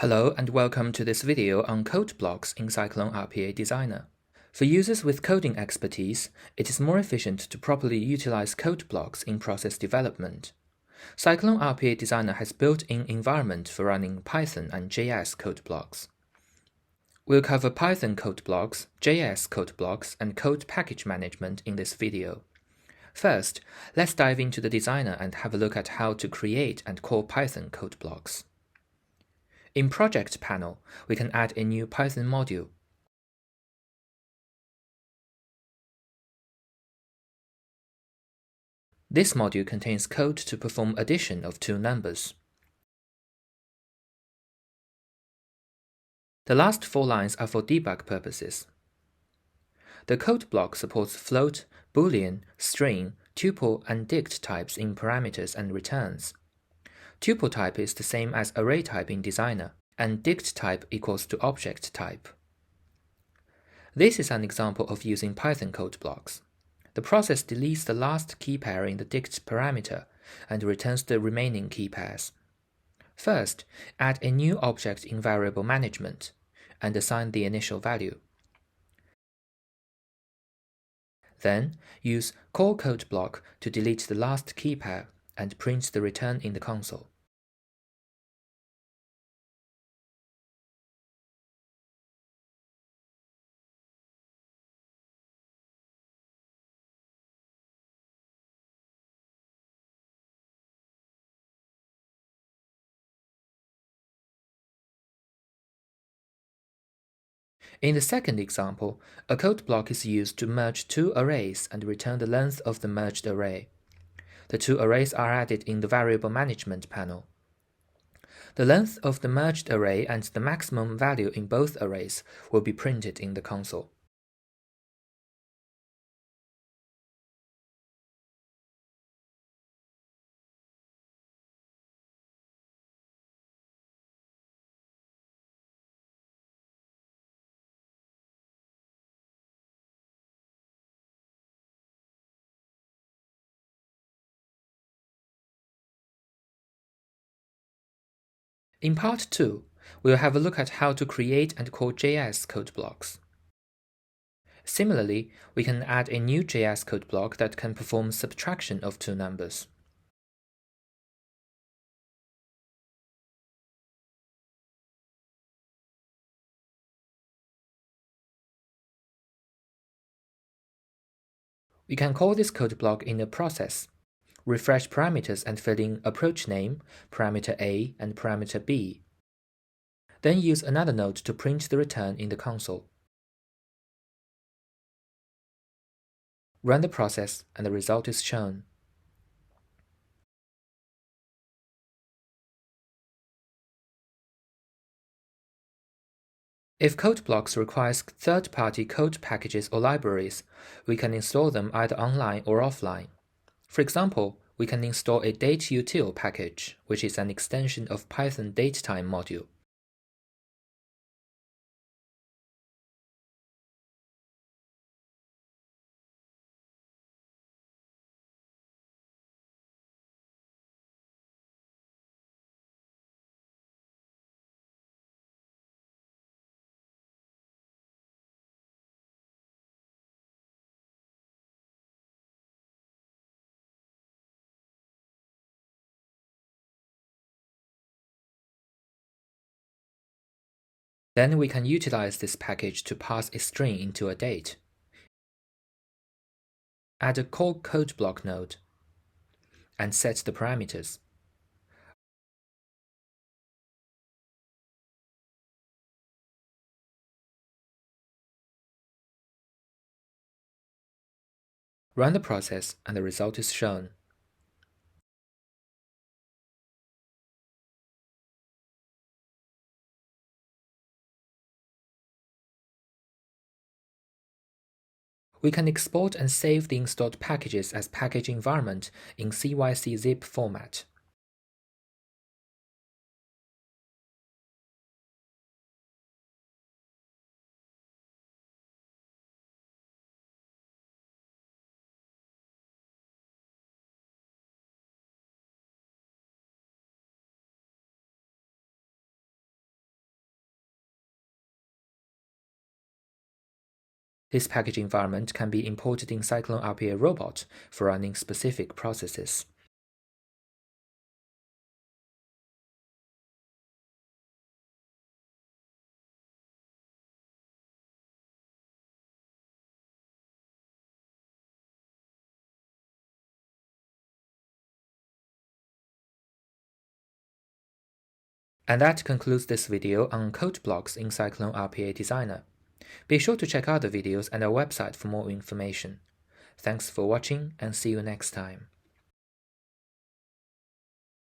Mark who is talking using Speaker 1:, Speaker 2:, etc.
Speaker 1: Hello and welcome to this video on code blocks in Cyclone RPA Designer. For users with coding expertise, it is more efficient to properly utilize code blocks in process development. Cyclone RPA Designer has built-in environment for running Python and JS code blocks. We'll cover Python code blocks, JS code blocks, and code package management in this video. First, let's dive into the designer and have a look at how to create and call Python code blocks. In Project panel, we can add a new Python module. This module contains code to perform addition of two numbers. The last four lines are for debug purposes. The code block supports float, boolean, string, tuple, and dict types in parameters and returns. Tuple type is the same as array type in Designer, and dict type equals to object type. This is an example of using Python code blocks. The process deletes the last key pair in the dict parameter and returns the remaining key pairs. First, add a new object in variable management and assign the initial value. Then, use call code block to delete the last key pair and print the return in the console. In the second example, a code block is used to merge two arrays and return the length of the merged array. The two arrays are added in the variable management panel. The length of the merged array and the maximum value in both arrays will be printed in the console. In part 2, we'll have a look at how to create and call JS code blocks. Similarly, we can add a new JS code block that can perform subtraction of two numbers. We can call this code block in a process, refresh parameters and fill in approach name, parameter A, and parameter B. Then use another node to print the return in the console. Run the process and the result is shown. If code blocks requires third-party code packages or libraries, we can install them either online or offline. For example, we can install a dateutil package, which is an extension of Python datetime module. Then we can utilize this package to pass a string into a date. Add a call code block node and set the parameters. Run the process and the result is shown. We can export and save the installed packages as package environment in CYC zip format. This package environment can be imported in Cyclone RPA Robot for running specific processes. And that concludes this video on code blocks in Cyclone RPA Designer. Be sure to check out the videos and our website for more information. Thanks for watching and see you next time.